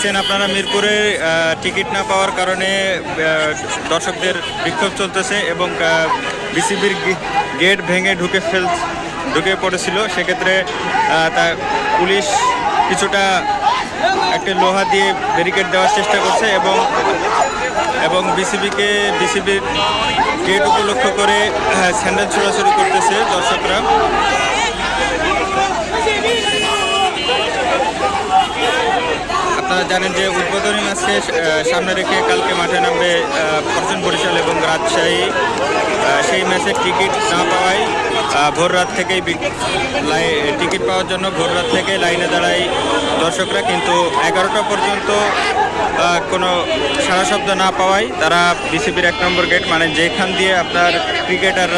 দেখছেন আপনারা মিরপুরে টিকিট না পাওয়ার কারণে দর্শকদের বিক্ষোভ চলতেছে এবং বিসিবির গেট ভেঙে ঢুকে পড়েছিল। সেক্ষেত্রে পুলিশ কিছুটা একটা লোহা দিয়ে ব্যারিকেড দেওয়ার চেষ্টা করছে এবং বিসিবির গেট উপলক্ষ করে স্যান্ডেল ছোড়াছুড়ি করতেছে দর্শকরা। আপনারা জানেন যে উদ্বোধনী ম্যাচকে সামনে রেখে কালকে মাঠে নামবে ফরচুন বরিশাল এবং রাজশাহী। সেই ম্যাচের টিকিট না পাওয়ায় ভোর রাত থেকেই টিকিট পাওয়ার জন্য ভোর রাত থেকে লাইনে দাঁড়ায় দর্শকরা, কিন্তু 11টা পর্যন্ত কোনো সাড়া শব্দ না পাওয়ায় তারা বিসিবির 1 নম্বর গেট, মানে যেখান দিয়ে আপনার ক্রিকেটাররা